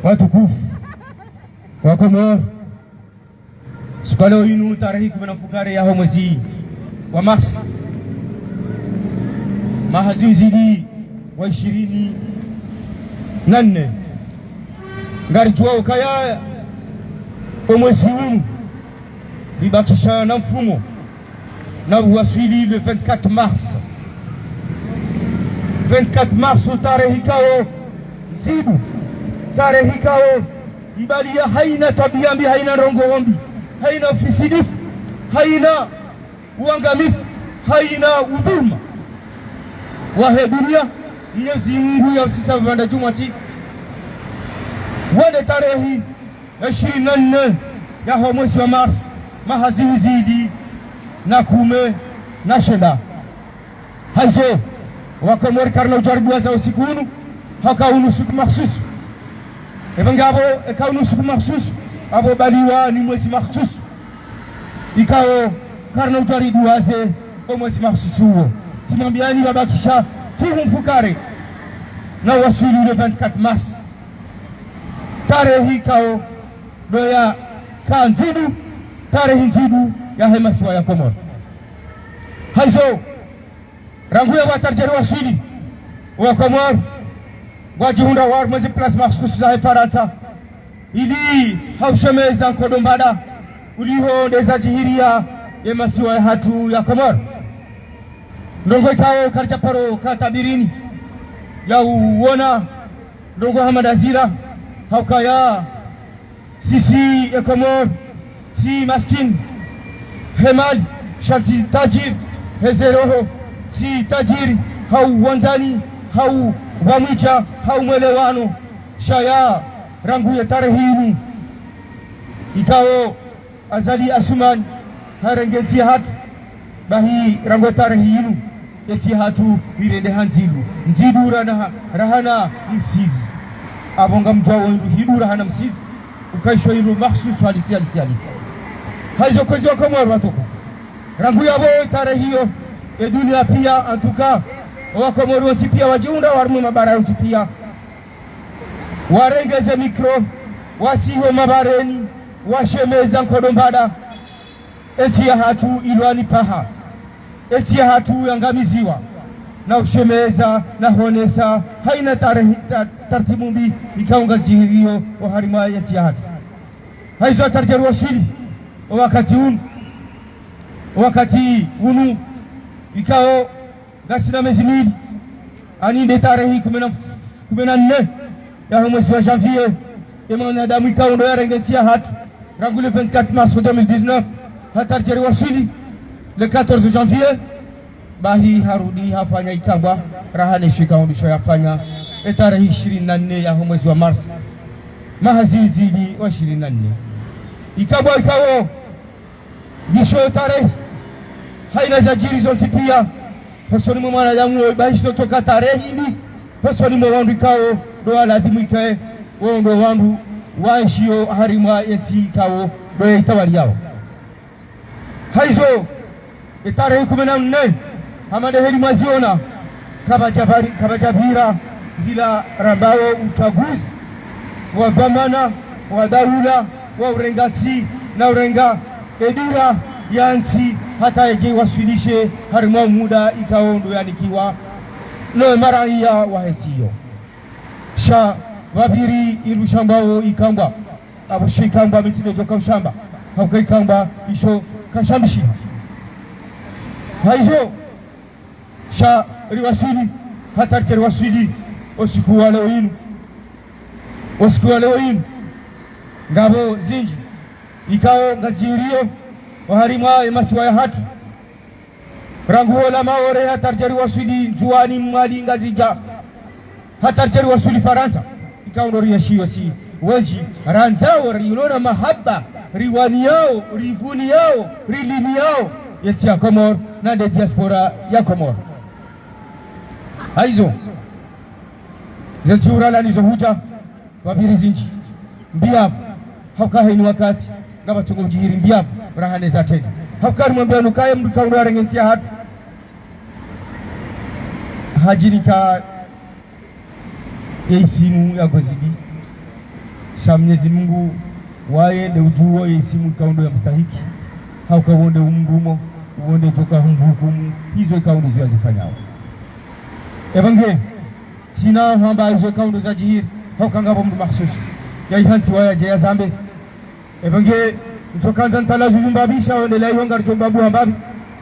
watukufu wa Komoro, siku leo inu tarehe 10 ya mwezi wa Mars mahazizidi wa 24 ngari jua ukaya mwezi huu bibakisha na mfumo na uwasili le 24 mars 24 mars tarehe kao zibu tarehe kao ibalia haina tabia mbi, haina rongo-rombi, haina ufisidifu, haina uangamifu, haina udhulma. Wahe dunia Mwenyezi Mungu ya sisa vanda jumati wade tarehe 24 ya mwezi wa Mars mahazizidi na kume na shenda hazo wakomori karna ujaribu za usiku hunu hakaunu siku mahsusu ebangabo ekaunu siku mahsusu abo baliwa ni mwezi mahsusu ikao karna ujaribu waze kwa mwezi mahsusu huo simambiani babakisha mfukare na wasuli le 24 mars tarehe ikao doya kanzidu tarehe nzidu ya hemasiwa ya Komoro haizo ranguya watarjeri wasuli wa Komoro wajihunda war mwezi plasma kusu za Faransa ili haushemeza nkodombada uliho ndeza jihiria ya masiwa ya hatu ya Komoro ndongo ikao karchaparo katabirini ya uona ndongo hamadazira haukaya sisi ya Komoro si maskin hemal shansi tajir hezeroho si tajiri hau wanzani hau wamwicha hau mwelewano shaya rangu ya tarehini ikao azali asuman harengensi hatu bahi rangu ya tarehinu eti hatu wirende hanzilu nzidu rahana msizi abonga mjao hidu rahana msizi ukaisho ilu mahsusu halisi haizo kwezi wa Komoro watoko rangu ya tarehiyo ya dunia pia antuka wa Komoro wachipia wajiunda warmu mabara wachipia warengeze mikro wasiho mabareni washemeza nkodombada eti ya hatu ilwani paha eti ya hatu yangamiziwa na ushemeza na honesa haina tartimumbi ikaunga jihirio wa harima eti ya hatu haizo tarjeru wasili wakati unu ikao gasina mezimili aninde tarehe 14 ya mwezi wa janvier emana damu ikao ndo yarengetia hatu rangule 24 mars 2019 hatarjeri wasili le 14 janvier bahi harudi hafanya ikabwa rahane shika ondisho yafanya tarehe 24 ya mwezi wa Mars mahazizidi wa 24 ikabwa ikao gisho tarehe haina zajiri zonti pia pesoni mwa mwanadamu bahisho toka tarehe hili pesoni mwa wandu ikao doa ladhimu ikae wondo wandu waishio harimwa eti ikao doa itawali yao haizo tarehe 14 hamade heli maziona kabajabira zila rabao uchaguzi wa dhamana wa daula wa urengati na urenga edura ya nchi hata eje wasilishe harimwa muda ikaondo yanikiwa no maraia wa hetiyo sha wabiri irushambao ikamba abushikamba mitino joka ushamba haukaikamba isho kashambishi haizo sha riwasili hata riwasili usiku wa leo inu ngabo zinji ikao ngajirio waharima emasiwa ya hatu ranguo la maore hatarjeri wasuli juani mwali ngazija hatarjeri wasuli Faransa ikao ndo riyashiwa si wenji ranzao riulona mahaba riwani yao rivuni yao rilimi yao yeti ya Komoro na de diaspora ya Komoro haizo zenzi urala nizo huja wabiri zinji mbiafu haukaheni wakati ngaba tungo mjihiri mbiafu rahane za tena hakari mwambia nukaye mduka unu arengensia hatu hajinika ya isimu ya gozibi sha Mwenyezi Mungu waye ne ujuo yesimu kaundo ya mstahiki haukawonde umrumo uonde toka hukumu hizo kaundo zifanyao ebange sina hamba hizo kaundo za jihir haukangabo mdu mahsus ya ihansi waya je zambe ebange mtokanza ntala zuzumbabisha wendelea ihonga rjombabu hambabi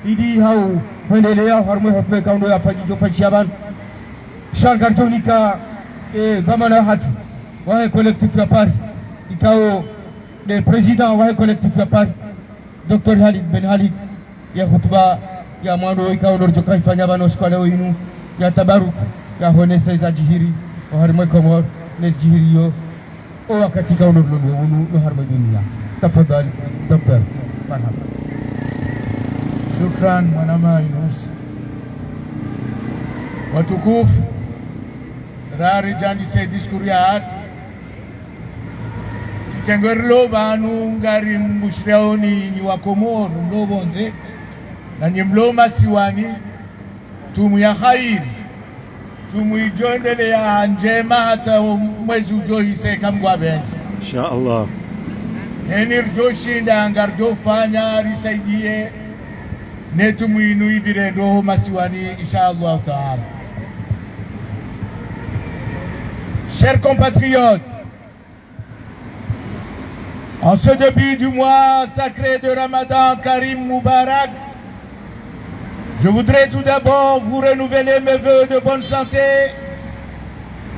idi hau wendelea harmwe hotme kaundo ya fajijo fachiaban shangar jonika bamana hatu wahe kolektif ya Paris ikao le président wahe kolektif ya Paris Dr. Khalid Ben Khalid ya khutba ya mwando ikao ndorjo kaifanya bano skole winu ya tabaruk ya honese za jihiri wa harmwe komor ne jihiri yo o wakati kao ndorjo wunu no harmwe dunia tafadhali Dr. marhaba. Shukran mwanama Yunus. Watukufu rari janji se diskuri ya hatu sitengerlo banu ngari mbushreoni ni wakomoru mlobonze na ni mloma siwani tumu ya khairi tumu ijondele ya njema hata mwezi ujohise kamgwa benzi insha Allah henir joshinda ngarjo fanya risaidie netumu inu ibire ndoho masiwani insha Allah ta'ala. Chers compatriotes, en ce début du mois sacré de Ramadan Karim Moubarak, je voudrais tout d'abord vous renouveler mes vœux de bonne santé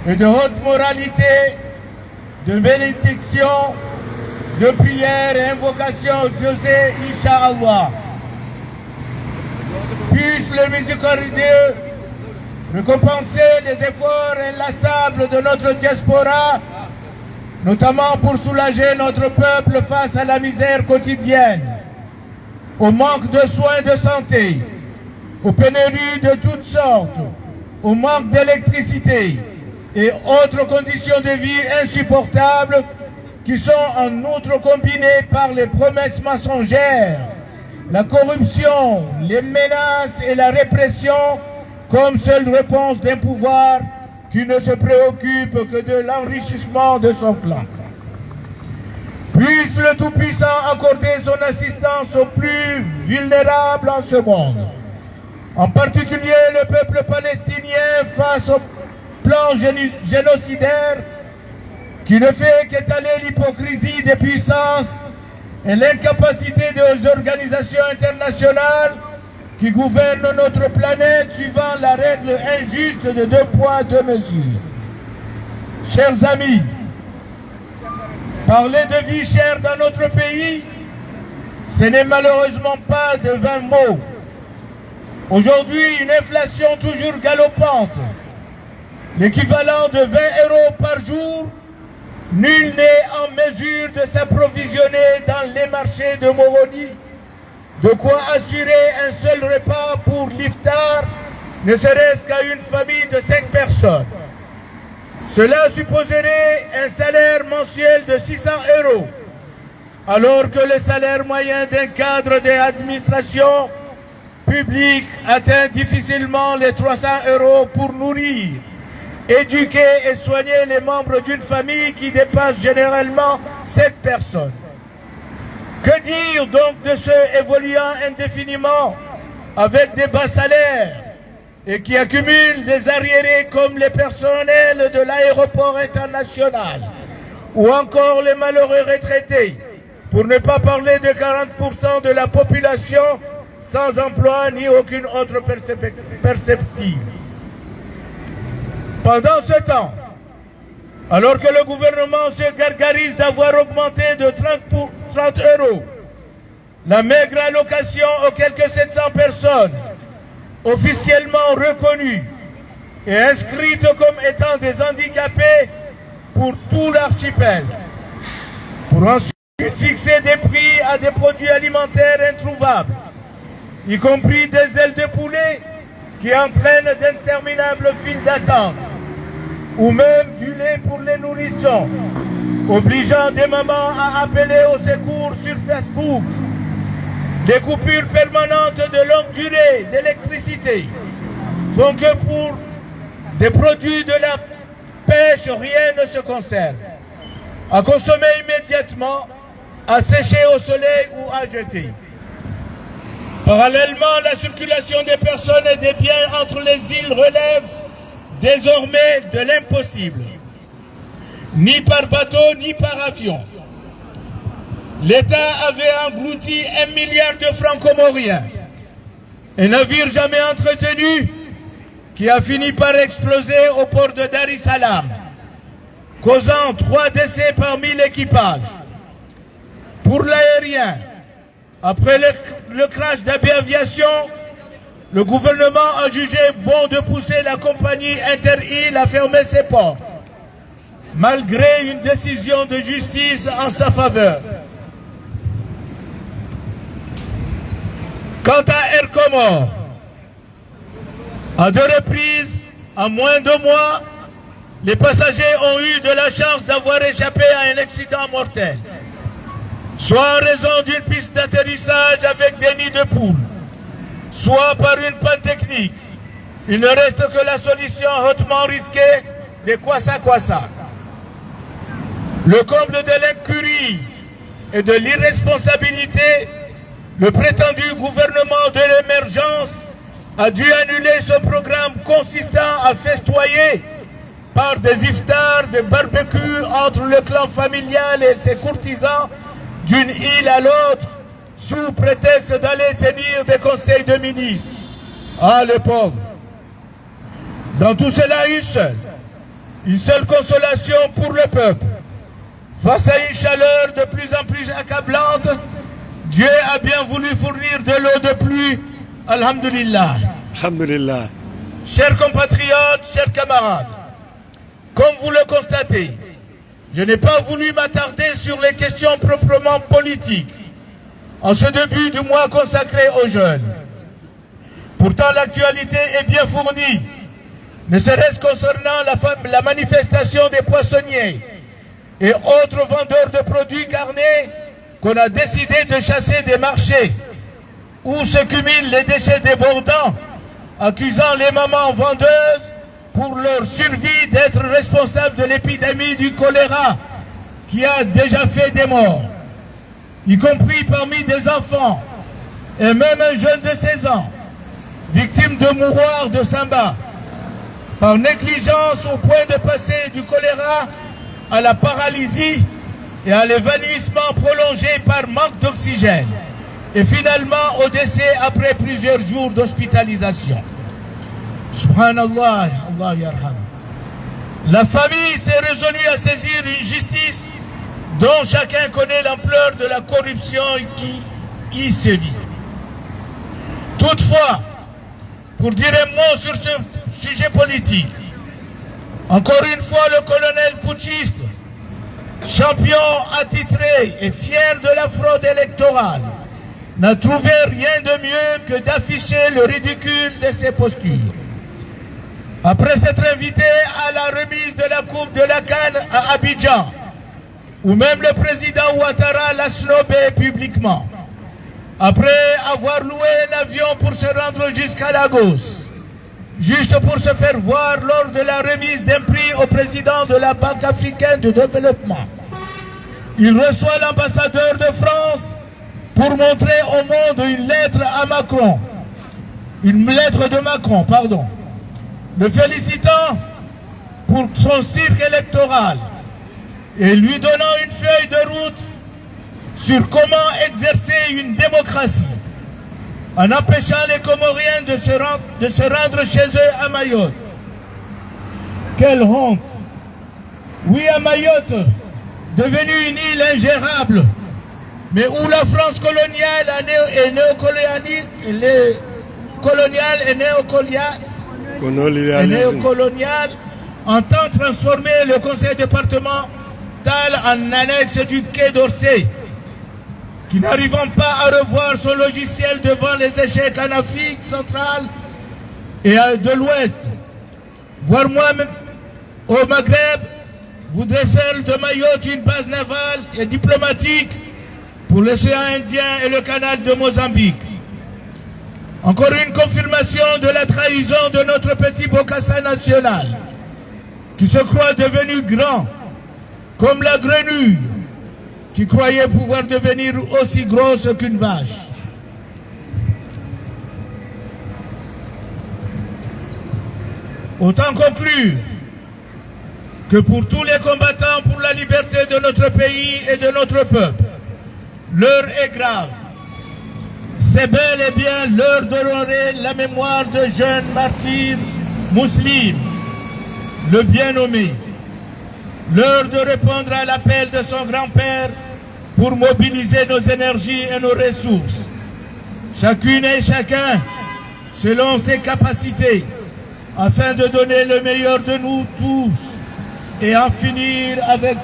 et de haute moralité, de bénédiction, de prière et invocation José Inch'Allah. Puisse le miséricordieux récompenser les efforts inlassables de notre diaspora, notamment pour soulager notre peuple face à la misère quotidienne, au manque de soins de santé, aux pénuries de toutes sortes, au manque d'électricité et autres conditions de vie insupportables qui sont en outre combinées par les promesses mensongères, la corruption, les menaces et la répression comme seule réponse d'un pouvoir qui ne se préoccupe que de l'enrichissement de son clan. Puisse le Tout-Puissant accorder son assistance aux plus vulnérables en ce monde, en particulier le peuple palestinien face au plan génocidaire qui ne fait qu'étaler l'hypocrisie des puissances et l'incapacité des organisations internationales qui gouvernent notre planète suivant la règle injuste de 2 poids, 2 mesures. Chers amis, parler de vie chère dans notre pays, ce n'est malheureusement pas de 20 mots. Aujourd'hui, une inflation toujours galopante, l'équivalent de 20 € par jour, nul n'est en mesure de s'approvisionner dans les marchés de Moroni, de quoi assurer un seul repas pour l'iftar, ne serait-ce qu'à une famille de 5 personnes. Cela supposerait un salaire mensuel de 600 €, alors que le salaire moyen d'un cadre de l'administration publique atteint difficilement les 300 € pour nourrir, éduquer et soigner les membres d'une famille qui dépasse généralement 7 personnes. Que dire donc de ceux évoluant indéfiniment avec des bas salaires et qui accumulent des arriérés comme les personnels de l'aéroport international ou encore les malheureux retraités, pour ne pas parler de 40% de la population sans emploi ni aucune autre perspective. Pendant ce temps, alors que le gouvernement se gargarise d'avoir augmenté de 30 € la maigre allocation aux quelques 700 personnes officiellement reconnues et inscrites comme étant des handicapés pour tout l'archipel, pour ensuite fixer des prix à des produits alimentaires introuvables, y compris des ailes de poulet qui entraînent d'interminables files d'attente, ou même du lait pour les nourrissons, obligeant des mamans à appeler au secours sur Facebook. Les coupures permanentes de longue durée d'électricité font que pour des produits de la pêche, rien ne se conserve. à consommer immédiatement, à sécher au soleil ou à jeter. Parallèlement, la circulation des personnes et des biens entre les îles relève désormais de l'impossible, ni par bateau ni par avion. L'État avait englouti 1 milliard de francs comoriens, un navire jamais entretenu qui a fini par exploser au port de Dar es Salaam, causant 3 décès parmi l'équipage. Pour l'aérien, après le crash d'AB Aviation, le gouvernement a jugé bon de pousser la compagnie Inter-Îles à fermer ses portes, malgré une décision de justice en sa faveur. Quant à Air Comores, à 2 reprises, en moins de mois, les passagers ont eu de la chance d'avoir échappé à un accident mortel, soit en raison d'une piste d'atterrissage avec des nids de poules, soit par une panne technique. Il ne reste que la solution hautement risquée des kwassa-kwassa. Le comble de l'incurie et de l'irresponsabilité, le prétendu gouvernement de l'émergence a dû annuler ce programme consistant à festoyer par des iftars, des barbecues entre le clan familial et ses courtisans d'une île à l'autre, sous prétexte d'aller tenir des conseils de ministres. Ah, les pauvres! Dans tout cela, une seule consolation pour le peuple. Face à une chaleur de plus en plus accablante, Dieu a bien voulu fournir de l'eau de pluie. Alhamdulillah. Alhamdulillah. Chers compatriotes, chers camarades, comme vous le constatez, je n'ai pas voulu m'attarder sur les questions proprement politiques en ce début du mois consacré aux jeunes. Pourtant, l'actualité est bien fournie, ne serait-ce concernant la manifestation des poissonniers et autres vendeurs de produits carnés qu'on a décidé de chasser des marchés, où se cumulent les déchets débordants, accusant les mamans vendeuses pour leur survie d'être responsables de l'épidémie du choléra qui a déjà fait des morts, y compris parmi des enfants et même un jeune de 16 ans, victime de mouroirs de Samba, par négligence au point de passer du choléra à la paralysie et à l'évanouissement prolongé par manque d'oxygène, et finalement au décès après plusieurs jours d'hospitalisation. Subhanallah, Allah yarham. La famille s'est résolue à saisir une justice dont chacun connaît l'ampleur de la corruption qui y sévit. Toutefois, pour dire un mot sur ce sujet politique, encore une fois le colonel putschiste, champion attitré et fier de la fraude électorale, n'a trouvé rien de mieux que d'afficher le ridicule de ses postures. Après s'être invité à la remise de la Coupe de la Cannes à Abidjan, où même le président Ouattara l'a snobé publiquement, après avoir loué un avion pour se rendre jusqu'à Lagos, juste pour se faire voir lors de la remise d'un prix au président de la Banque africaine de développement, il reçoit l'ambassadeur de France pour montrer au monde une lettre à Macron, une lettre de Macron, pardon, le félicitant pour son cirque électoral et lui donnant une feuille de route sur comment exercer une démocratie en empêchant les Comoriens de se rendre chez eux à Mayotte. Quelle honte! Oui, à Mayotte, devenue une île ingérable, mais où la France coloniale et néocoloniale entend transformer le conseil départemental en annexe du Quai d'Orsay, qui n'arrivant pas à revoir son logiciel devant les échecs en Afrique centrale et de l'Ouest, voire moi-même au Maghreb, voudrait faire de Mayotte une base navale et diplomatique pour l'océan Indien et le canal de Mozambique. Encore une confirmation de la trahison de notre petit Bokassa national, qui se croit devenu grand, comme la grenouille qui croyait pouvoir devenir aussi grosse qu'une vache. Autant conclure que pour tous les combattants pour la liberté de notre pays et de notre peuple, l'heure est grave. C'est bel et bien l'heure d'honorer la mémoire de jeunes martyrs musulmans, le bien nommé. L'heure de répondre à l'appel de son grand-père pour mobiliser nos énergies et nos ressources. Chacune et chacun, selon ses capacités, afin de donner le meilleur de nous tous et en finir avec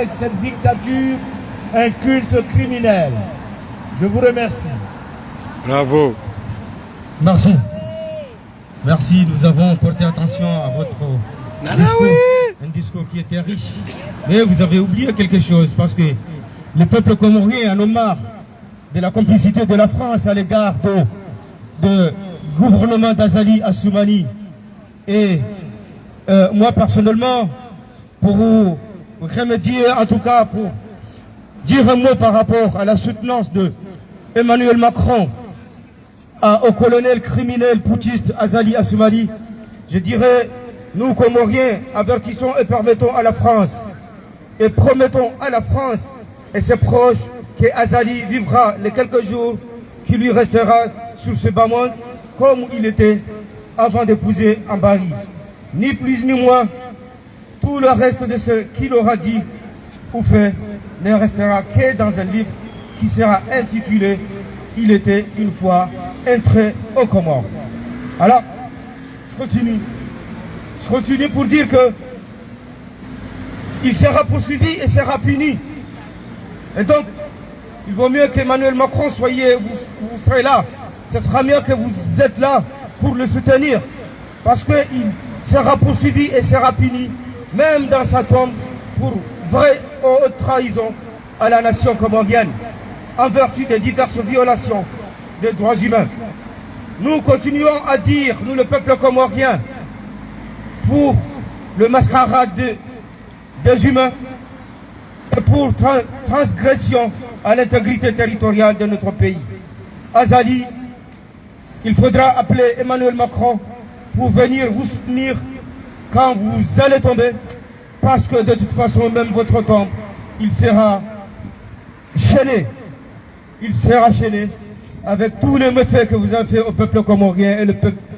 cette dictature, un culte criminel. Je vous remercie. Bravo. Merci. Merci, nous avons porté attention à votre discours, un discours qui était riche. Mais vous avez oublié quelque chose, parce que le peuple comorien en a marre de la complicité de la France à l'égard de gouvernement d'Azali Assoumani. Et moi personnellement, pour vous remédier, en tout cas pour dire un mot par rapport à la soutenance de Emmanuel Macron au colonel criminel putschiste Azali Assoumani, je dirais, nous Comoriens avertissons et permettons à la France et promettons à la France et ses proches que Azali vivra les quelques jours qui lui restera sur ce bas monde comme il était avant d'épouser Ambari. Ni plus ni moins, tout le reste de ce qu'il aura dit ou fait ne restera que dans un livre qui sera intitulé « Il était une fois un trait au Comores ». Alors, je continue. Je continue pour dire que il sera poursuivi et sera puni. Et donc, il vaut mieux qu'Emmanuel Macron vous serez là. Ce sera mieux que vous êtes là pour le soutenir. Parce qu'il sera poursuivi et sera puni, même dans sa tombe, pour vraie haute trahison à la nation comorienne, en vertu des diverses violations des droits humains. Nous continuons à dire, nous le peuple comorien, pour le mascarade des humains et pour transgression à l'intégrité territoriale de notre pays. Azali, il faudra appeler Emmanuel Macron pour venir vous soutenir quand vous allez tomber, parce que de toute façon, même votre tombe, il sera chaîné. Il sera chaîné avec tous les méfaits que vous avez fait au peuple comorien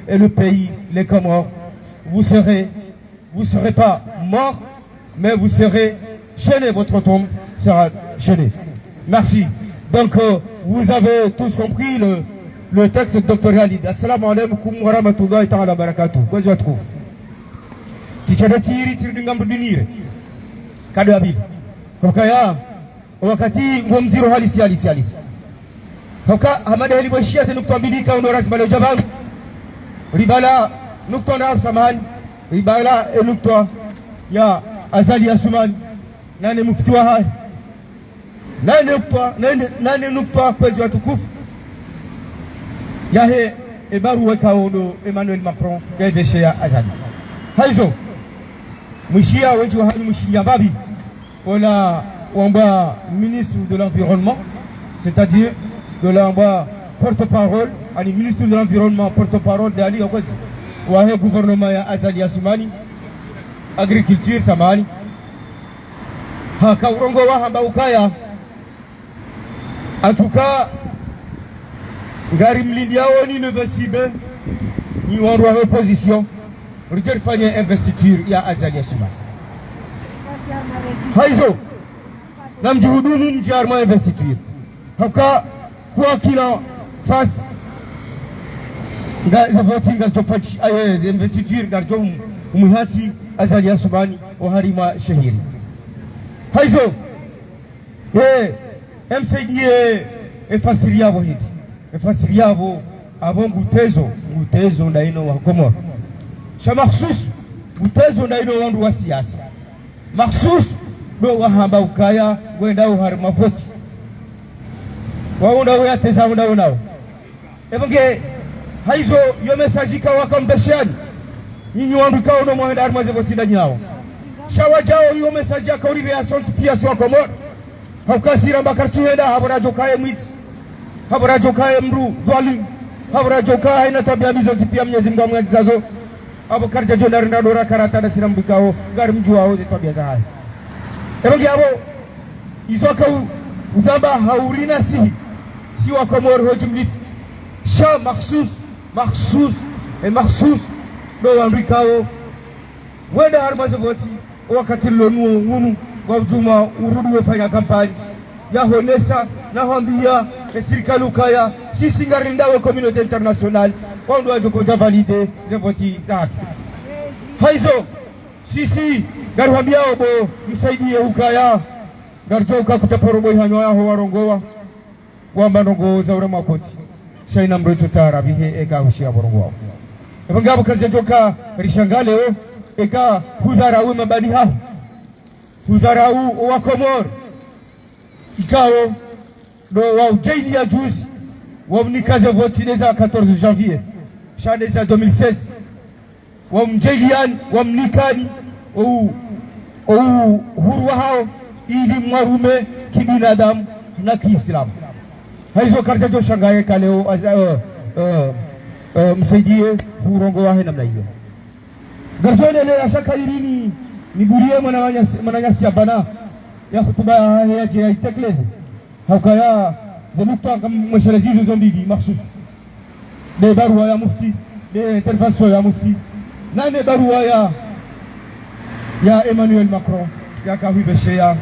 et le pays, les Comores. Vous serez pas mort, mais vous serez chaîné, votre tombe sera chaînée. Merci. Donc, vous avez tous compris le texte doctoral. Assalamu alaikum wa rahmatullahi ta'ala barakatuh. Quoi je trouve? Tichadati tirindingambu dinire. Kado abi. Kokaya wakati ngomziro halisi. Hoka hamada heli boshia tenuktombidika unoras balo jabang. Ribala nukto na samani. Ribala nukto ya Azali Assoumani. Nane muftiwa hai. Nane nukto kwezi watukufu. Yahe ebaru wekaono Emmanuel Macron yaveshe ya Azali. Haizo Mouchia wetu hani Mouchia Babi. On a ministre de l'Environnement, c'est-à-dire de l'envoi porte-parole, le ministre de l'Environnement, porte-parole d'Ali Okwezi. Wahe gouvernement ya Azali Assoumani. Agriculture samani. Haka urongo wa hamba ukaya. En tout cas, ngari mlindi yao ni nevesibe ni wanwa opposition reject fanya investiture ya Azali Assoumani. Haizo namjuhudumu mjarma investiture haka kwa kila fas nga voting nga tofachi aye investiture garjo umuhati Azali Assoumani oharima shahiri. Haizo msaidiye efasiri yabo hidi. Efasiri yabo abongo ngutezo ndaino wa Komoro. Shamaksus ngutezo ndaino wandu wa siasa. Maksus do wahamba ukaya gwenda uharima voti. Waunda uya teza unao. Ebonge haizo yo message ka wakambeshani. Nyinyi wandu ka ono mwenda armaze voti ndani yao. shawajao hiyo message ya kauribe ya sonsi pia swa Komoro haukasira mbakarchuenda habara jokaye mwiti habara jokaye mru dwalim habara jokaye na tabia mizo pia Mwenyezi Mungu amwazizazo abo karja jona rinda dora karata na siram bikao gari mjua hoze tabia za haya ebongi abo izoka uzamba haurina si wa Komoro hojumlif sha makhsus do wandikao wenda harmaze voti wakati lonu ngunu kwa juma urudi wefanya kampani ya honesa na hambia serikali ukaya sisi ngarindawe community international wando wajokoja valide ze voti tatu haizo sisi garwambia obo msaidie ukaya garjoka kutaporobo hanyo yaho warongowa wamba nongo za ure makoti shaina mreto tara bihe eka hushia borongowa ebangabo kazi joka rishangaleo eka hudharau mabani hao hudharau wa Komoro ikao do wa ujaili ya juzi wa mnikaze voti neza 14 janvier shaneza 2016 wa mjeliani wa mnikani huru hao ili mwarume kibinadamu na Kiislamu haizo karja jo shangaye kaleo msaidie hurongo wahe namna hiyo garjone le ashaka irini nibulie mwananyasi ya bana ya hutuba yake ya itekeleze haukaya zemukta kama mweshelezizo zombili mahsus de barua ya mufti de intervention ya mufti na de barua ya Emmanuel Macron ya kahibeshe ya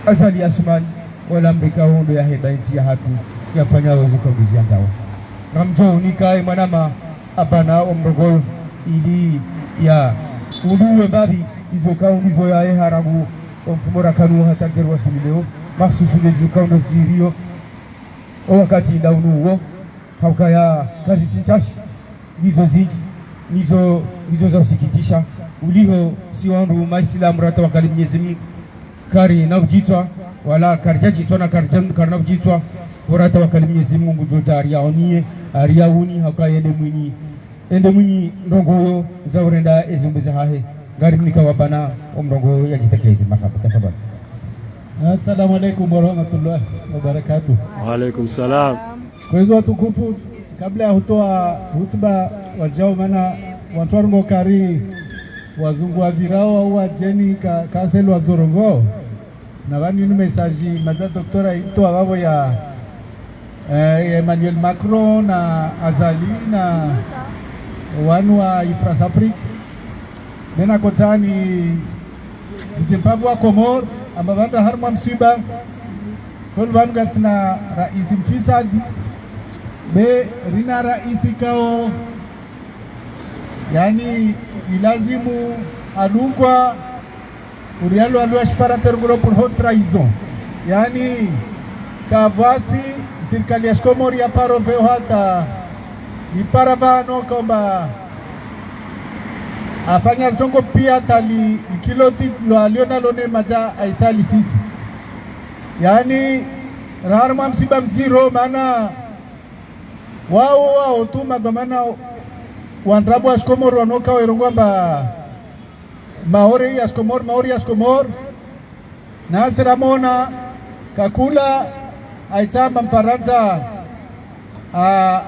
Azali Asmani wala Amerika hondo ya heba nchi ya hatu ya fanya wazo kongezia ndao ramjo nikae mwanama abana omrogo ili ya unduwe babi izo kaundizo ya haragu omfumora kanu hatagerwa sulileo mahsusu lezo kaundo jirio wakati ndaunu uo haukaya kazi tinchashi nizo ziki nizo za usikitisha uliho siwandu maisilamu rata wakali Mwenyezi Mungu kari na ujitwa wala karjajitwa na karna ujitwa warata wakali Mwenyezi Mungu jota ariauni haukaya ende mwinyi ndongo za urenda ezumbuza hahe gari mnika wabana omrongo ya jitekeleze marhaba tafadhali. Assalamu alaikum warahmatullahi wabarakatuh. Wa alaikum salam. Kwa hizo watukufu, kabla ya kutoa hutuba wajao mana wantwarongo kari wazungu wa virao au wajeni kaselu wa zorongo na wani ni mesaji maza doktora ito wabo ya Emmanuel Macron na Azali na wanu wa France Afrique nena kotani Zimbabwe wa Komoro ambavanda harma msiba kol vanu gasina raisi mfisadi be rina raisi kao yani ilazimu adungwa urialo alwa shpara tergulo pour haute trahison yani kavasi serikali ya Komoro ya paro veo hata iparavano kwamba afanya zitongo pia tali kiloti lo aliona lone maja aisali sisi yani rarma msiba mziro maana wao tu madomana wandrabu wa Komoro wanoka werongwamba maori ya Komoro na siramona kakula aitamba Mfaransa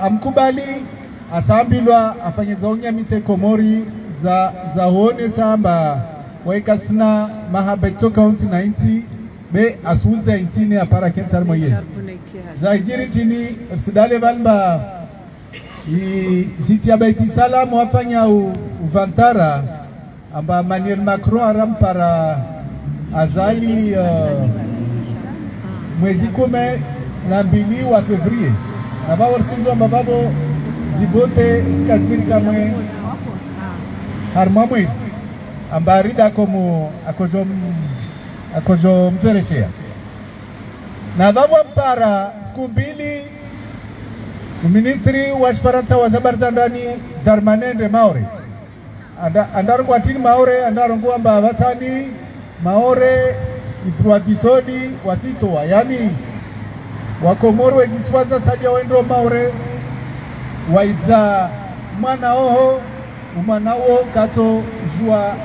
amkubali asambilwa afanye zaonya mise Komori za huone samba waika sina mahabeto kaunti na inti be asunza intini ya para kensar moye za ijiri tini sidale balba ziti ya baiti salamu wafanya uvantara amba Emmanuel Macron arampara Azali mwezi 12 wa Februari aba warsindu amba babo zibote kazmiri kamwe harma mwezi amba rida komu akojo mfereshea na babo mpara siku mbili ministri wa Faransa wa zabarza ndani Darmanende Maore andarungwa tini Maore andarungwa amba basani Maore itruatisodi wasitoa yani wakomoro weziswaza sadia wendo Maore waiza mwana oho umanawo kato jua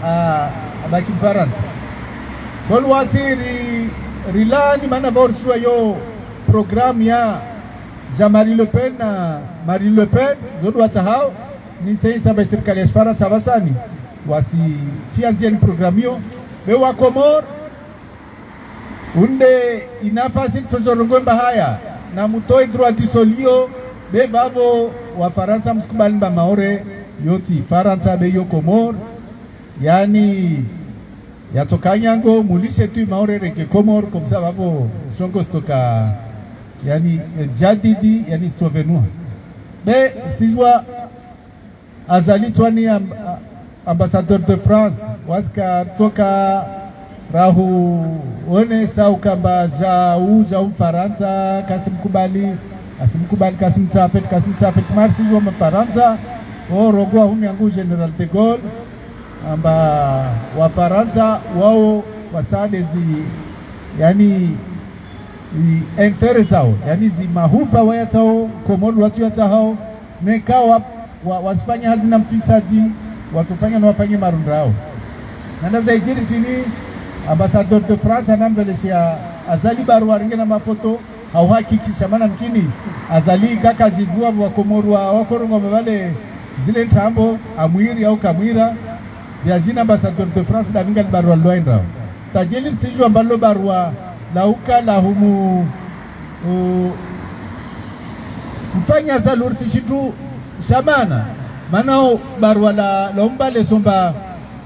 abaki Faransa kolu wasiri rilani mana borshwa yo programu ya Jean-Marie Le Pen na Marine Le Pen zodu watahao ni sasa ba serikali ya Faransa basani wasi tianzia ni programu yo bewa Komor unde inafasi tozorongomba haya na mutoe droit du solio be babo wa Faransa msikubali ba maore yoti Faransa be yo Komor yani yatokanyango mulishe tu maore reke Komor komsa babo songo stoka yani jadidi yani stovenua be sijua azali twani ambassadeur de France waska toka rahu one sau kamba jau Faransa kasimkubali Kasim Tsafet marsi jua Faransa o rogwa yangu General de Gaulle amba wa Faransa wao wasadezi yani interesao yani zimahuba wayatao Komoro watu yatao nekawa wasifanya hazina mfisadi watufanya na wafanye marundrao nanda zaijiri tini ambassadeur de France anamveleshia azali barua ringe na mafoto hauhakikisha maana mkini azali kaka jivua wa Komoro wa korongo wale zile tambo amwiri au kamwira ya jina ambassadeur de France na vinga barua loindra tajeli siju ambalo barua lauka la humu mfanya za lurti shitu shamana manao barua la umbale somba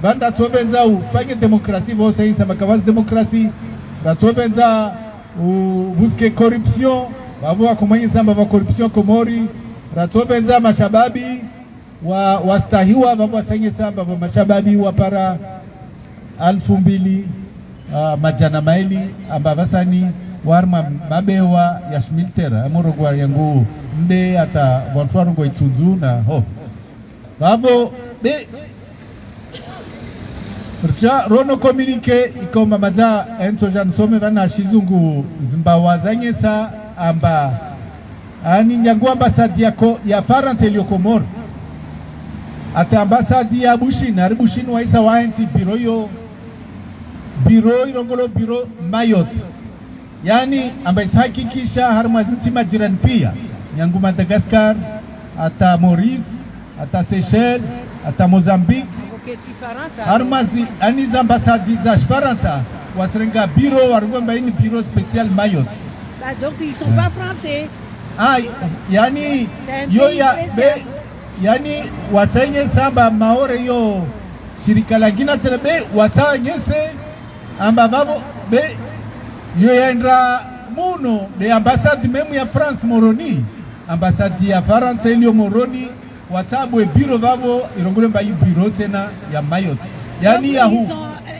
banda tobenza ufanye demokrasi bose isa makawazi demokrasi da tobenza buske corruption babo akumanye samba ba corruption Komori da tobenza mashababi wastahiwa babo asanye samba ba mashababi wa para 2000 majana maili ambavasani warma mabewa ya shmiltera amorogwa yangu mbe ata wantwarongo itsunzu na ho babo be rono communique ikoma maza enso jansome bana shizungu zimbawa zanyesa amba ani nyangu ambasadi yako ya Faransa iliyo Komoro ata ambasadi ya Bushin waisa waenzi biro irongolo biro Mayotte yani amba isahakikisha harma zintima jirani pia nyangu Madagascar ata Maurice ata Seychelles ata Mozambique harmazi aniza ambasadi za Faransa wasrenga biro warungomba ini biro spécial Mayotte. Donc ils sont pas français. Yani yo ya be yani wasenye samba maore yo shirika lingine telebe watanyese amba babo be yo yaendra muno de ambassade memu ya France Moroni ambassade ya Faransa iliyo Moroni watabwe biro babo irongole mba yi biro tena ya Mayotte yani ya hu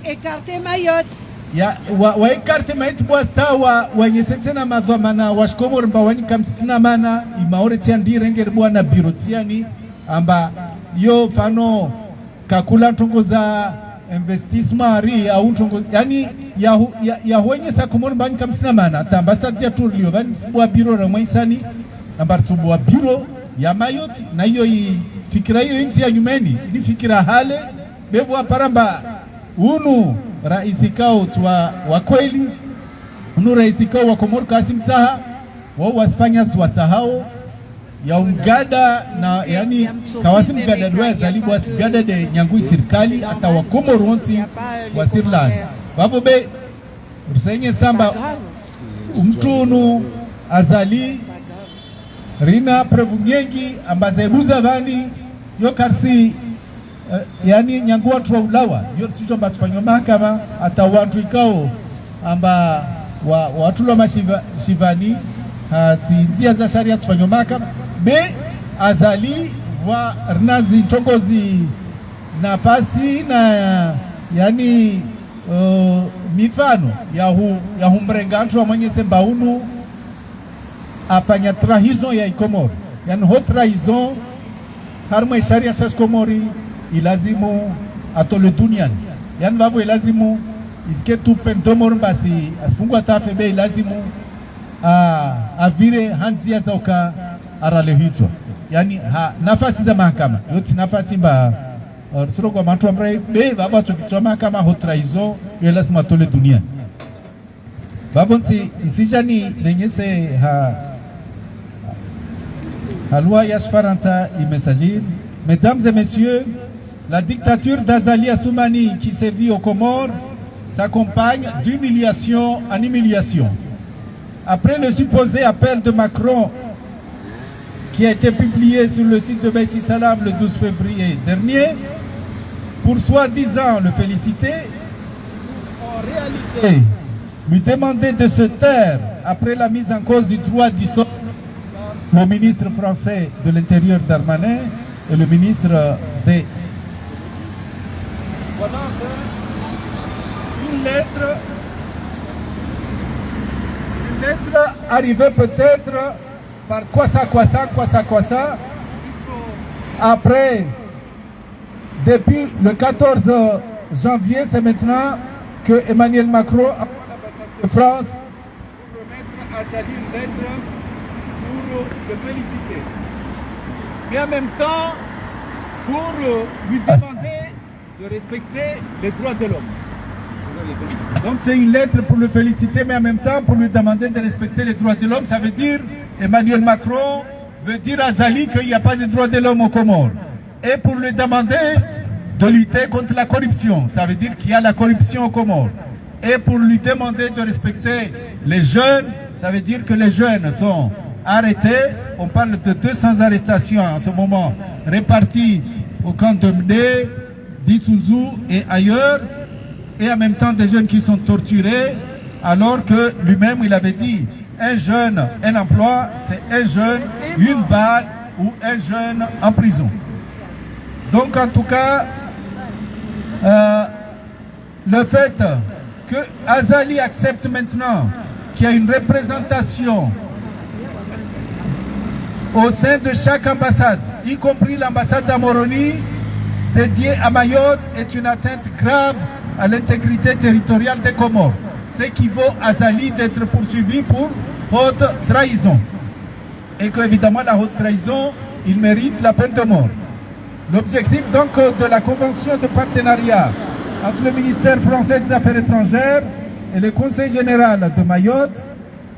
écarté Mayotte ya wa écarté Mayotte kwa sawa wanyese tena madhamana washkomoro mba wanyika msina mana imaore tiandire ngere bwana biro tiani amba yo fano kakula ntongo za investissement ari au ntongo yani ya wenye sakomoro mba wanyika msina mana ta ambassade ya Turlio bani sibwa biro na mwaisani amba tubwa biro ya Mayotte na hiyo fikira hiyo inti ya nyumeni ni fikira hale bebu aparamba unu raisikao wa kweli unu raisikao wa Komoro Kasim Taha wao wasifanya swatahao ya umgada na yani kawasi mgada doa zalibu wasigada de nyangui serikali hata wa Komoro wonti wa Sirland babo be rusenye samba mtunu azali rina prevu nyengi ambaze buza vani yo karsi yani nyangu watu wa ulawa yo ticho batufanywa mahakama hata watu ikao amba watu wa mashivani nzia za sharia tufanywa mahakama be azali wa rinazi ntongozi nafasi na yani mifano ya humrenga antu wa mwenye semba unu afanya trahison ya Komoro yani ho trahison harma sharia shas Komori ilazimu atole duniani yani babo ilazimu iske tu pentomor basi asfungwa tafe be ilazimu avire hanzia zauka arale hizo yani nafasi za mahakama yote nafasi mba sio kwa mtu ambaye baba tukichoma kama hotraizo ile lazima tole dunia baba nsijani nenyese loi Yashfaranta imessagir. Mesdames et messieurs, la dictature d'Azali Assoumani qui sévit aux Comores s'accompagne d'humiliation en humiliation. Après le supposé appel de Macron qui a été publié sur le site de Beit Salam le 12 février dernier, pour soi-disant le féliciter, en réalité lui demander de se taire après la mise en cause du droit du sol, le ministre français de l'Intérieur Darmanin et le ministre des... Voilà une lettre arrivée peut-être par Kwasa, après, depuis le 14 janvier, c'est maintenant que Emmanuel Macron a de France pour remettre à Azali une lettre pour le féliciter. Mais en même temps, pour lui demander de respecter les droits de l'homme. Donc c'est une lettre pour le féliciter, mais en même temps pour lui demander de respecter les droits de l'homme. Ça veut dire, Emmanuel Macron veut dire à Azali qu'il n'y a pas de droits de l'homme aux Comores. Et pour lui demander de lutter contre la corruption. Ça veut dire qu'il y a la corruption aux Comores. Et pour lui demander de respecter les jeunes, ça veut dire que les jeunes sont arrêtés. On parle de 200 arrestations en ce moment réparties au camp de Mdé, d'Itsouzu et ailleurs. Et en même temps des jeunes qui sont torturés, alors que lui-même il avait dit un jeune, un emploi, c'est un jeune, une balle ou un jeune en prison. Donc en tout cas, le fait que Azali accepte maintenant qu'il y a une représentation au sein de chaque ambassade, y compris l'ambassade à Moroni, dédiée à Mayotte, est une atteinte grave à l'intégrité territoriale des Comores. Ce qui vaut à Azali d'être poursuivi pour haute trahison. Et qu'évidemment, la haute trahison, il mérite la peine de mort. L'objectif donc de la convention de partenariat entre le ministère français des Affaires étrangères et le Conseil général de Mayotte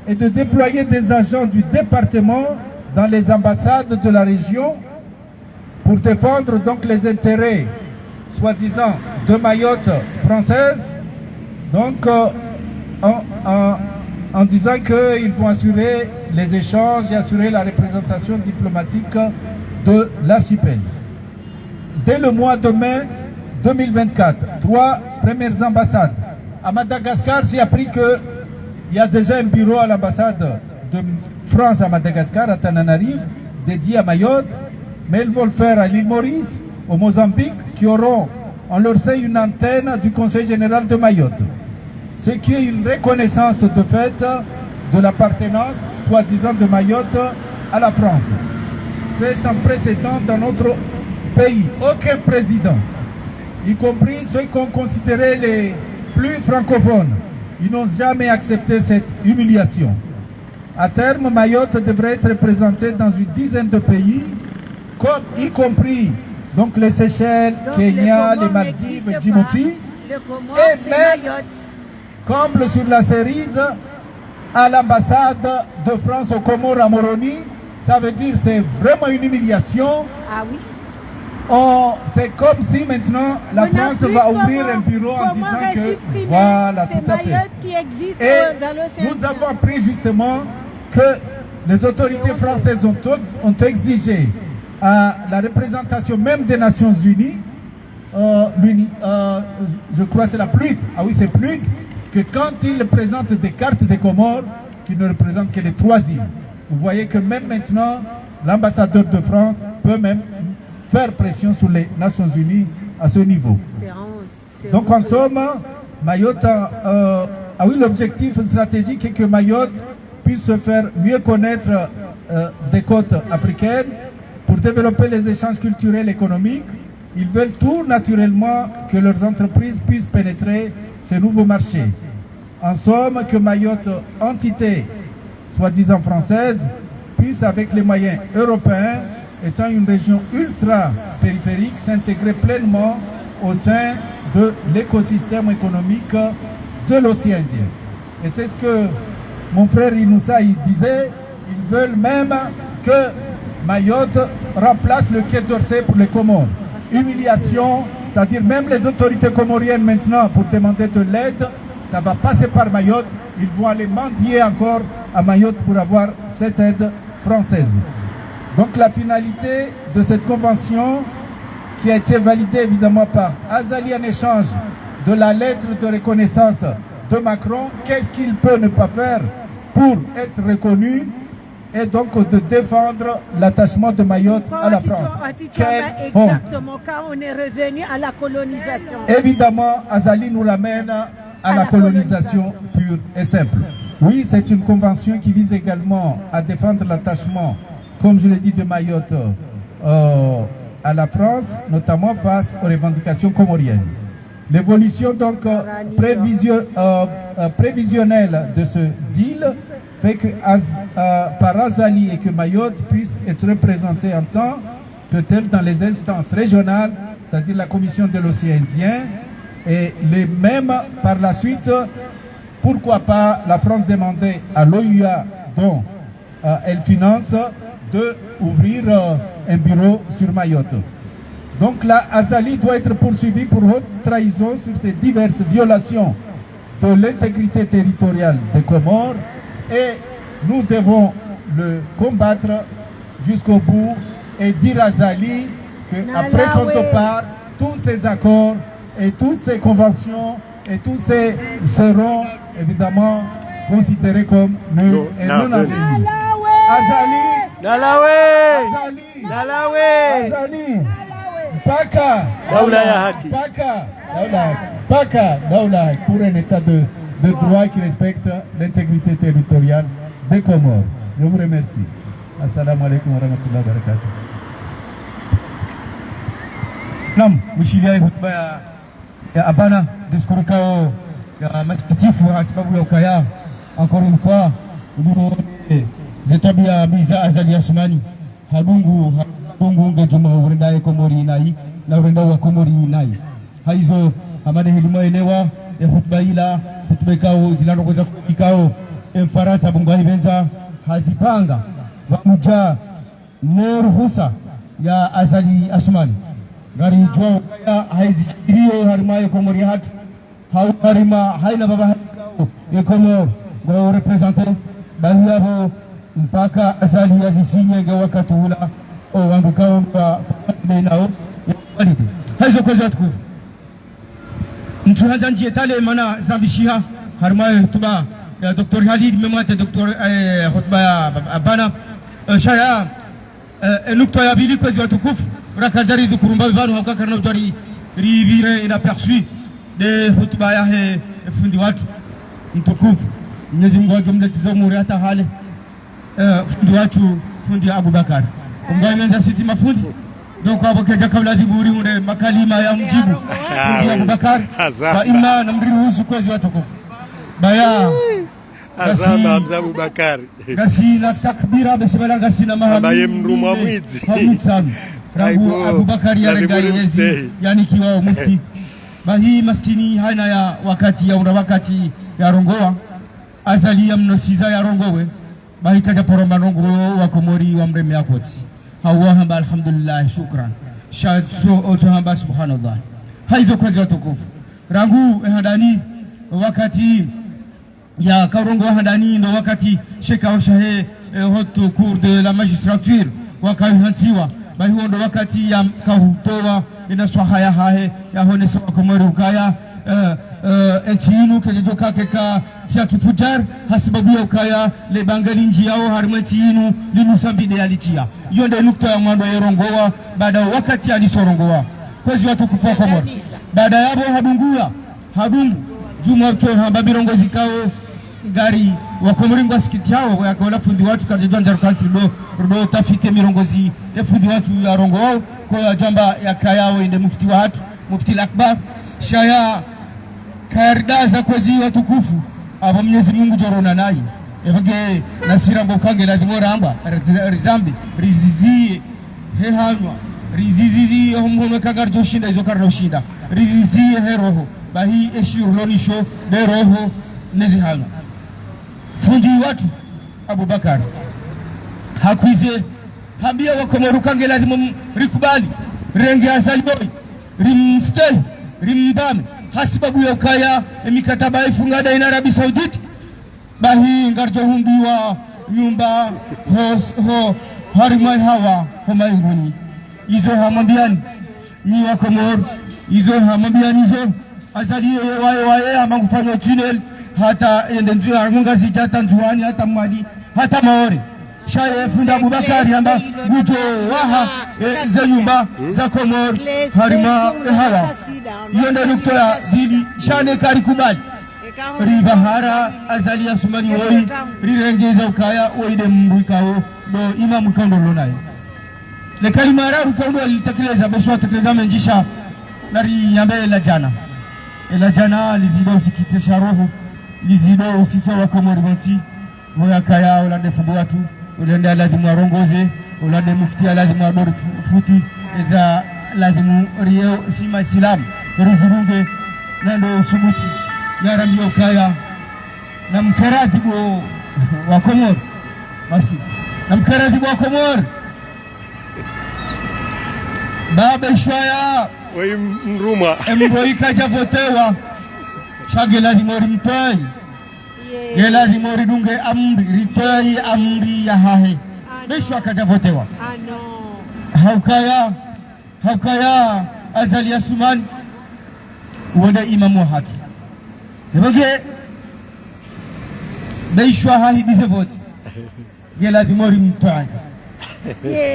est de déployer des agents du département dans les ambassades de la région pour défendre donc les intérêts soi-disant de Mayotte française, donc en disant qu'ils vont assurer les échanges et assurer la représentation diplomatique de l'archipel. Dès le mois de mai 2024, 3 premières ambassades. À Madagascar, j'ai appris qu'il y a déjà un bureau à l'ambassade de France à Madagascar, à Tananarive, dédié à Mayotte, mais ils vont le faire à l'île Maurice, au Mozambique, qui auront en leur sein une antenne du Conseil général de Mayotte. Ce qui est une reconnaissance de fait de l'appartenance, soi-disant, de Mayotte à la France. Fait sans précédent dans notre pays. Aucun président, y compris ceux qu'on considérait les plus francophones, ils n'ont jamais accepté cette humiliation. À terme, Mayotte devrait être représentée dans une dizaine de pays, y compris donc les Seychelles, donc Kenya, les Maldives, Djibouti, et même, comme sur la cerise, à l'ambassade de France aux Comores à Moroni. Ça veut dire c'est vraiment une humiliation. Ah oui. C'est comme si maintenant la France va ouvrir un bureau en disant que voilà, tout à fait. Qui existe et dans nous avons appris justement que les autorités françaises ont exigé à la représentation même des Nations Unies, je crois que c'est la PLUD, ah oui c'est PLUD, que quand ils présentent des cartes des Comores, qu'ils ne représentent que les 3 îles. Vous voyez que même maintenant, l'ambassadeur de France peut même faire pression sur les Nations Unies à ce niveau. Donc en somme, Mayotte, ah oui, l'objectif stratégique est que Mayotte puisse se faire mieux connaître des côtes africaines pour développer les échanges culturels et économiques. Ils veulent tout naturellement que leurs entreprises puissent pénétrer ces nouveaux marchés. En somme, que Mayotte, entité soi-disant française, puisse avec les moyens européens étant une région ultra périphérique, s'intégrer pleinement au sein de l'écosystème économique de l'océan Indien. Et c'est ce que mon frère Inoussa disait, ils veulent même que Mayotte remplace le Quai d'Orsay pour les Comores. Humiliation, c'est-à-dire même les autorités comoriennes maintenant pour demander de l'aide, ça va passer par Mayotte, ils vont aller mendier encore à Mayotte pour avoir cette aide française. Donc la finalité de cette convention qui a été validée évidemment par Azali en échange de la lettre de reconnaissance de Macron, qu'est-ce qu'il peut ne pas faire pour être reconnu et donc de défendre l'attachement de Mayotte à la France. Exactement, quand on est revenu à la colonisation. Évidemment, Azali nous ramène à la colonisation pure et simple. Oui, c'est une convention qui vise également à défendre l'attachement, comme je l'ai dit, de Mayotte à la France, notamment face aux revendications comoriennes. L'évolution donc prévisionnelle de ce deal fait que par Azali et que Mayotte puisse être représenté en tant que tel dans les instances régionales, c'est-à-dire la Commission de l'océan Indien, et les mêmes par la suite, pourquoi pas la France demander à l'OUA dont elle finance de ouvrir un bureau sur Mayotte. Donc là, Azali doit être poursuivi pour haute trahison sur ces diverses violations de l'intégrité territoriale des Comores et nous devons le combattre jusqu'au bout et dire à Azali qu'après son départ, tous ces accords et toutes ces conventions et tous ces seront évidemment considérés comme nuls et non avenus. Azali, Azali, Paka, Daoula, pour un état de droit qui respecte l'intégrité territoriale des Comores. Je vous remercie. Assalamu alaikum wa rahmatullahi wa barakatuh. Naam, mshiria hotuba ya Abana, diskuru kao ya masikitifu sababu ya ukaya. Encore une fois, zetabu ya Miza Azali Assoumani, hadungu ngejuma urendaye Komori inai na urenda wa Komori inai. Haizo amane helimo elewa hotuba ila hotuba kao zinarongoza kikao mfarata bungwani benza hazipanga wamuja ne ruhusa ya Azali Assoumani gari jwa haizichirio harimaye Komori hatu harima haina baba kao yekomo ngo representer bali yabo mpaka Azali azisinye ge wakati ula o wangu kao kwa nao walide hazo kwa zatu mtu hanja njie tale mana zambishia harimaye tuba ya Dr. Halid memate Dr. hotuba ya Abana shaya nukta ya bili kwa ziwatu kufu rakajari dukurumba vivanu hauka karna ujari rivire inaperçu de hotuba ya fundi watu mtukufu Mwenyezi Mungu ajumletize umuri hata hale fundi watu fundi Abubakar umgamenza sisi mafundi donc abokeja kabla diburi une makalima ya mjibu fundi Abubakar wa imma namriruhusu kwezi watukufu baya azama Abubakar gasi na takbira besibala gasi na mahali abaye mrumwa mwizi Rabu Abubakar ya rengaezi yani kiwao mufti bahi maskini haina ya wakati ya wakati ya rongoa Azali ya mnosiza ya rongowe bahi kaja poromba rongowe wa Komori wa mreme yakoti hawa hamba alhamdulillah shukran shadso oto hamba subhanallah haizo kwa ziwa tukufu rangu hadani wakati ya kaurongo hadani ndo wakati sheka wa shahe haute cour de la magistrature wakahantiwa bahi ndo wakati ya kahutowa ina swahaya hahe ya hone sawa Komori ukaya echinu kejoka keka tia kifujar hasibabu ya ukaya le bangali njiao harmati inu linusambide alitia hiyo ndio nukta ya mwando ya rongoa baada wakati alisorongoa kwezi watu kufa Komori baada yabo hadungu juma to hamba birongozi kao gari wa Komori ngwa sikiti hao yakola fundi watu kajejonja rukati rodo tafite mirongozi ya fundi watu ya rongoa kwa jamba ya kayao inde mufti wa hatu mufti lakbar shaya kardaza kwezi watukufu abo Mwenyezi Mungu jorona nayi ebage nasira mbokange lazima ramba rizambi rizizie he hanwa rizizi homono kagarjo shinda izo karno shinda rizizi he roho bahi eshuru lonisho de roho nezi hanwa fundi watu Abubakar hakuize hambia wakomoru kange lazima rikubali renge azaliboi rimstay rimbame hasibabu ya ukaya mikataba ifungada ina Arabi Saudite bahi ngarjo humbiwa nyumba ho harimai hawa homainguni izo hamambiani ni wakomor izo hamambiani izo azali wae amangufanya channel hata ende nzuri armunga zijata nzuani hata mwadi hata maore shaye funda Abubakari amba guto waha za nyumba za Komor harima hawa yonda nuktoya zili shane kari kubali ribahara azali ya sumani woi rirengeza ukaya oide mbwikao do imamu kando lonayo le kalimara rukaundo alitekeleza besho atekeleza menjisha nari yambe ela jana lizido usikitisha roho lizido usito wa Komori bonti moya kaya ulande fudu watu ulende lazima warongoze ulande mufti lazima wadori futi eza lazima riyo sima Islam rizirunge nando subuti ya rambi ukaya na mkaratibu wa Komori maski na mkaratibu wa Komori baba ishwaya Oi mruma emboika javotewa shagela di mori mtoi gela di mori dunge amri ritoi amri ya hahe bishwa kajavotewa haukaya azali ya sumani wada imamu haki ebage bishwa hahi bizevoti gela di mori mtoi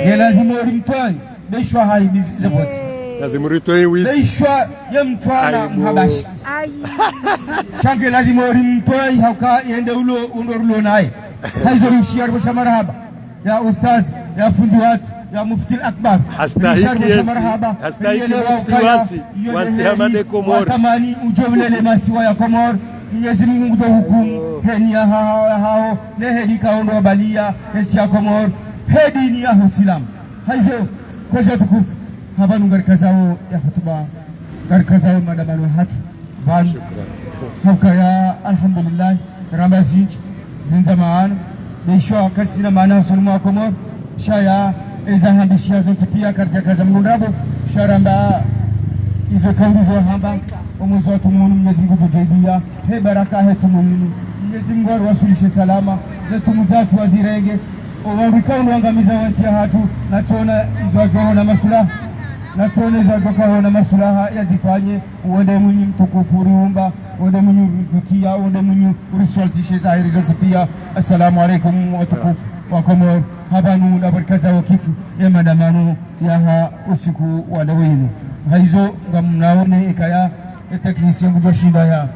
gela di mori mtoi bishwa hahi bizevoti lazima ritoi witi bishwa ya mtwana mhabashi shange lazima urimtoi hauka yende ulo naye haizo rushiyar basha marhaba ya ustad ya fundi watu ya mufti al-akbar hastahiki marhaba wansi hamade Komor tamani ujomlele masiwa ya Komor Mwenyezi Mungu ndo hukumu heni ya hao neheli kaondo balia nchi ya Komor hedini ya Islam haizo kwa tukufu habanu garikazao ya hutuba garikazao madamano hatu bali haukaya alhamdulillah ramazij zindamaan deishwa kasina maana sunuma Komor shaya eza handishia zote pia katika kaza mnundabo sharamba izo kaulizo hamba umuzo tumunu Mwenyezi Mungu tujaidia he baraka he tumunu Mwenyezi Mungu arwasulishe salama zetu muzatu wazirenge owarikao wangamiza wantia hatu na tuona izo joho na masulaha na tuoneza joka na masulaha yazifanye uende mwenye mtukufu riumba uende mwenye tukia uende mwenye risoltishe zahiri zote pia. Assalamu alaikum watukufu wa Komor habanu na barakaza wakifu ya madamano ya usiku wa leo haizo ngamnaone ikaya teknisi yangu joshinda ya